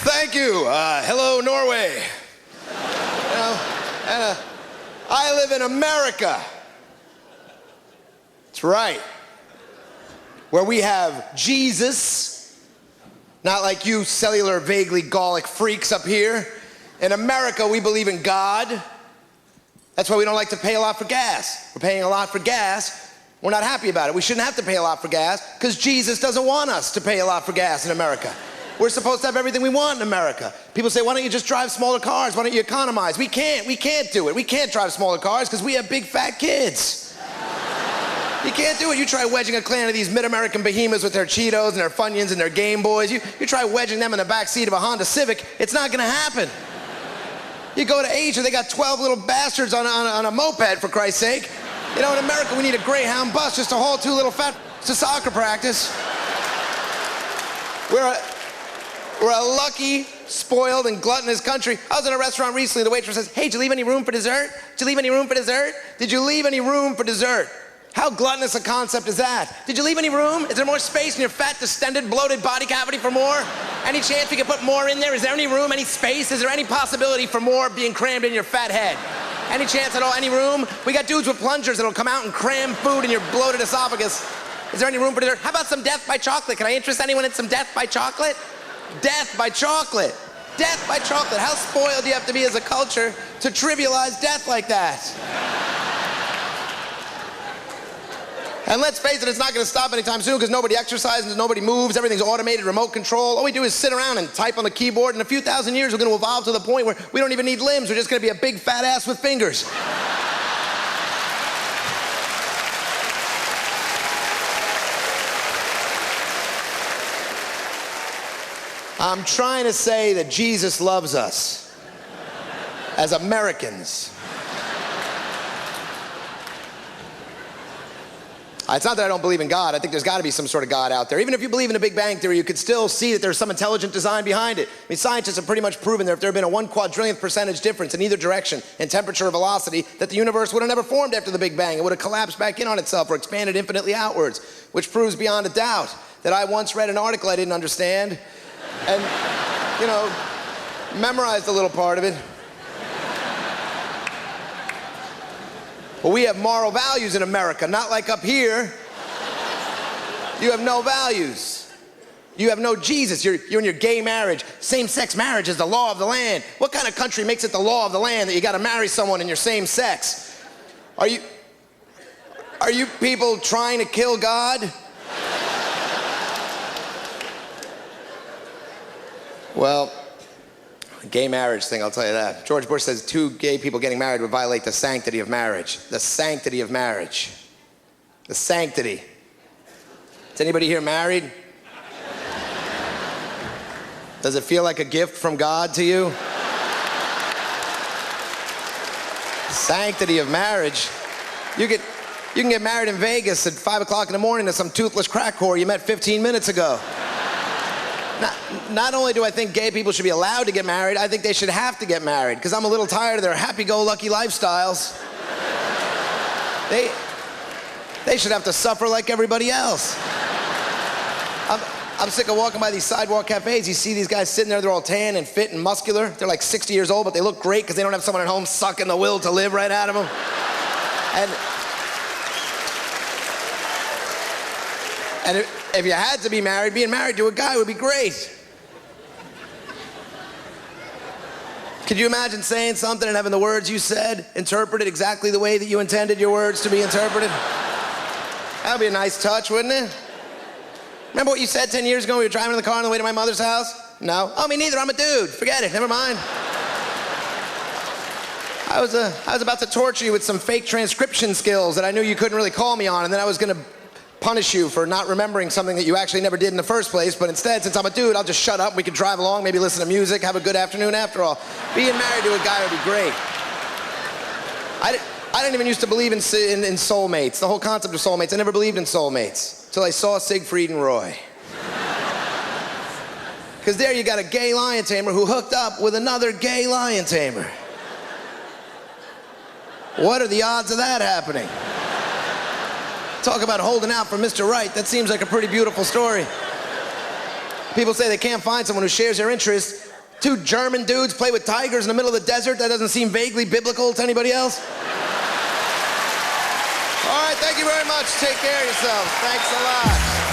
Thank you. Hello, Norway. I live in America. That's right. Where we have Jesus, not like you cellular, vaguely Gallic freaks up here. In America, we believe in God. That's why we don't like to pay a lot for gas. We're paying a lot for gas. We're not happy about it. We shouldn't have to pay a lot for gas because Jesus doesn't want us to pay a lot for gas in America. We're supposed to have everything we want in America. People say, why don't you just drive smaller cars? Why don't you economize? We can't do it. We can't drive smaller cars because we have big fat kids. You can't do it. You try wedging a clan of these mid-American behemoths with their Cheetos and their Funyuns and their Game Boys. You try wedging them in the back seat of a Honda Civic, it's not gonna happen. You go to Asia, they got 12 little bastards on a moped, for Christ's sake. You know, in America, we need a Greyhound bus just to haul two little fat to soccer practice. We're a lucky, spoiled, and gluttonous country. I was in a restaurant recently, the waitress says, hey, did you leave any room for dessert? Did you leave any room for dessert? Did you leave any room for dessert? How gluttonous a concept is that? Did you leave any room? Is there more space in your fat, distended, bloated body cavity for more? Any chance we could put more in there? Is there any room, any space? Is there any possibility for more being crammed in your fat head? Any chance at all, any room? We got dudes with plungers that'll come out and cram food in your bloated esophagus. Is there any room for dessert? How about some death by chocolate? Can I interest anyone in some death by chocolate? Death by chocolate. Death by chocolate. How spoiled do you have to be as a culture to trivialize death like that? And let's face it, it's not going to stop anytime soon because nobody exercises, nobody moves, everything's automated, remote control. All we do is sit around and type on the keyboard. In a few thousand years, we're going to evolve to the point where we don't even need limbs. We're just going to be a big fat ass with fingers. I'm trying to say that Jesus loves us as Americans. It's not that I don't believe in God. I think there's got to be some sort of God out there. Even if you believe in a Big Bang Theory, you could still see that there's some intelligent design behind it. I mean, scientists have pretty much proven that if there had been a 1/4,000,000th percentage difference in either direction in temperature or velocity, that the universe would have never formed after the Big Bang. It would have collapsed back in on itself or expanded infinitely outwards, which proves beyond a doubt that I once read an article I didn't understand and, you know, memorized a little part of it. Well, we have moral values in America, not like up here. You have no values. You have no Jesus. You're in your gay marriage. Same-sex marriage is the law of the land. What kind of country makes it the law of the land that you got to marry someone in your same sex? Are you people trying to kill God? Well, gay marriage thing, I'll tell you that. George Bush says 2 gay people getting married would violate the sanctity of marriage. The sanctity of marriage. The sanctity. Is anybody here married? Does it feel like a gift from God to you? Sanctity of marriage. You can get married in Vegas at 5 o'clock in the morning to some toothless crack whore you met 15 minutes ago. Not only do I think gay people should be allowed to get married, I think they should have to get married because I'm a little tired of their happy-go-lucky lifestyles. They should have to suffer like everybody else. I'm sick of walking by these sidewalk cafes. You see these guys sitting there, they're all tan and fit and muscular. They're like 60 years old, but they look great because they don't have someone at home sucking the will to live right out of them. And if you had to be married, being married to a guy would be great. Could you imagine saying something and having the words you said interpreted exactly the way that you intended your words to be interpreted? That would be a nice touch, wouldn't it? Remember what you said 10 years ago when we were driving in the car on the way to my mother's house? No? Oh, me neither. I'm a dude. Forget it. Never mind. I was about to torture you with some fake transcription skills that I knew you couldn't really call me on, and then I was going to punish you for not remembering something that you actually never did in the first place, but instead, since I'm a dude, I'll just shut up, we can drive along, maybe listen to music, have a good afternoon after all. Being married to a guy would be great. I didn't even used to believe in soulmates, the whole concept of soulmates. I never believed in soulmates until I saw Siegfried and Roy. Because there you got a gay lion tamer who hooked up with another gay lion tamer. What are the odds of that happening? Talk about holding out for Mr. Right. That seems like a pretty beautiful story. People say they can't find someone who shares their interests. Two German dudes play with tigers in the middle of the desert? That doesn't seem vaguely biblical to anybody else? All right, thank you very much. Take care of yourselves. Thanks a lot.